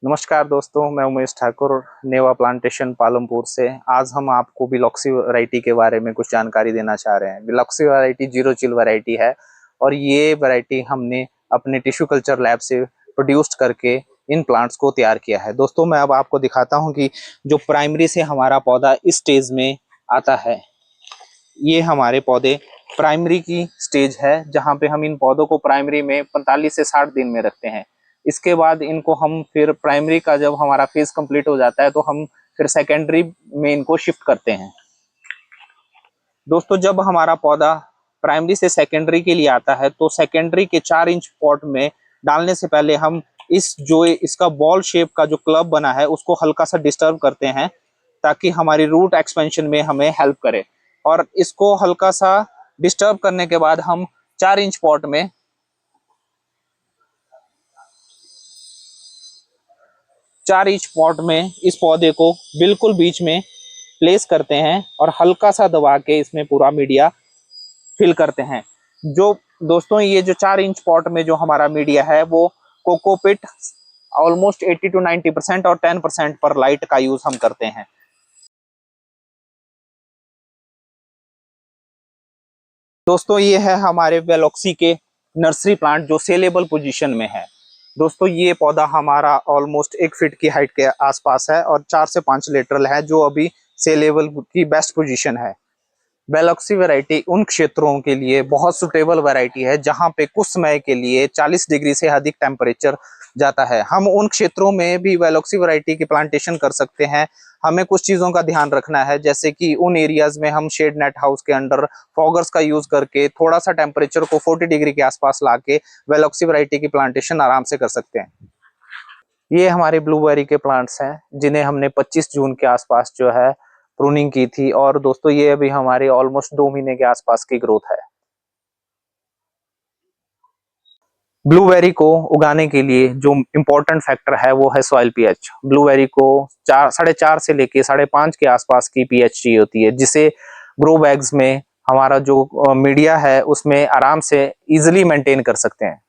नमस्कार दोस्तों, मैं उमेश ठाकुर नेवा प्लांटेशन पालमपुर से। आज हम आपको बिलॉक्सी वैरायटी के बारे में कुछ जानकारी देना चाह रहे हैं। बिलॉक्सी वैरायटी जीरो चिल वैरायटी है और ये वैरायटी हमने अपने टिश्यू कल्चर लैब से प्रोड्यूस्ड करके इन प्लांट्स को तैयार किया है। दोस्तों, मैं अब आपको दिखाता हूँ कि जो प्राइमरी से हमारा पौधा इस स्टेज में आता है, ये हमारे पौधे प्राइमरी की स्टेज है, जहाँ पे हम इन पौधों को प्राइमरी में 45 से 60 दिन में रखते हैं। इसके बाद इनको हम फिर प्राइमरी का जब हमारा फेज कंप्लीट हो जाता है तो हम फिर सेकेंडरी में इनको शिफ्ट करते हैं। दोस्तों, जब हमारा पौधा प्राइमरी से सेकेंडरी के लिए आता है तो सेकेंडरी के 4 इंच पॉट में डालने से पहले हम इसका बॉल शेप का जो क्लब बना है उसको हल्का सा डिस्टर्ब करते हैं, ताकि हमारी रूट एक्सपेंशन में हमें हेल्प करे। और इसको हल्का सा डिस्टर्ब करने के बाद हम 4 इंच पॉट में 4 इंच पॉट में इस पौधे को बिल्कुल बीच में प्लेस करते हैं और हल्का सा दबा के इसमें पूरा मीडिया फिल करते हैं। जो दोस्तों, ये जो 4 इंच पॉट में जो हमारा मीडिया है वो कोकोपिट ऑलमोस्ट 80 to 90% और 10% पर लाइट का यूज हम करते हैं। दोस्तों, ये है हमारे वेलोक्सी के नर्सरी प्लांट जो सेलेबल पोजीशन में है। दोस्तों, ये पौधा हमारा ऑलमोस्ट 1 फीट की हाइट के आसपास है और 4 से 5 लेटरल है, जो अभी सेलेबल की बेस्ट पोजीशन है। वेलोक्सी वैरायटी उन क्षेत्रों के लिए बहुत सुटेबल वैरायटी है जहां पे कुछ समय के लिए 40 डिग्री से अधिक टेम्परेचर जाता है। हम उन क्षेत्रों में भी वेलोक्सी वैरायटी की प्लांटेशन कर सकते हैं। हमें कुछ चीजों का ध्यान रखना है, जैसे कि उन एरियाज में हम शेड नेट हाउस के अंडर फॉगर्स का यूज करके थोड़ा सा टेम्परेचर को 40 डिग्री के आसपास लाके वेलोक्सी वैरायटी की प्लांटेशन आराम से कर सकते हैं। ये हमारे ब्लूबेरी के प्लांट्स हैं जिन्हें हमने 25 जून के आसपास जो है प्रूनिंग की थी, और दोस्तों ये अभी हमारे ऑलमोस्ट 2 महीने के आसपास की ग्रोथ है। ब्लूबेरी को उगाने के लिए जो इम्पोर्टेंट फैक्टर है वो है सॉइल पीएच। ब्लूबेरी को 4.5 से लेके 5.5 के आसपास की पीएच चाहिए होती है, जिसे ग्रो बैग्स में हमारा जो मीडिया है उसमें आराम से इजिली मेंटेन कर सकते हैं।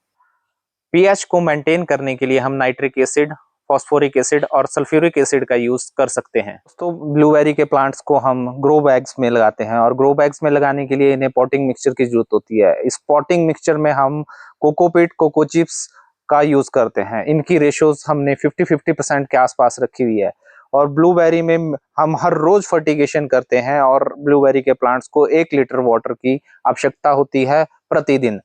पीएच को मेंटेन करने के लिए हम नाइट्रिक एसिड, फॉस्फोरिक एसिड और सल्फ्यूरिक एसिड का यूज कर सकते हैं। तो ब्लूबेरी के प्लांट्स को हम ग्रो बैग्स में लगाते हैं और ग्रो बैग्स में लगाने के लिए इन्हें पॉटिंग मिक्सचर की जरूरत होती है। इस पॉटिंग मिक्सचर में हम कोकोपीट, कोको चिप्स का यूज करते हैं। इनकी रेशोज हमने 50-50% के आसपास रखी हुई है। और ब्लूबेरी में हम हर रोज फर्टिगेशन करते हैं और ब्लूबेरी के प्लांट्स को 1 लीटर वाटर की आवश्यकता होती है प्रतिदिन।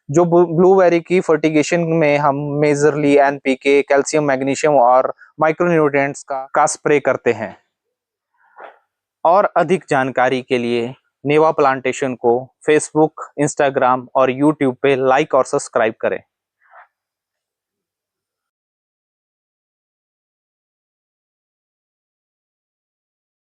जो ब्लूबेरी की फर्टिगेशन में हम मेजरली एनपीके, कैल्शियम, मैग्नीशियम और माइक्रोन्यूट्रिएंट्स का स्प्रे करते हैं। और अधिक जानकारी के लिए नेवा प्लांटेशन को फेसबुक, इंस्टाग्राम और यूट्यूब पे लाइक और सब्सक्राइब करें।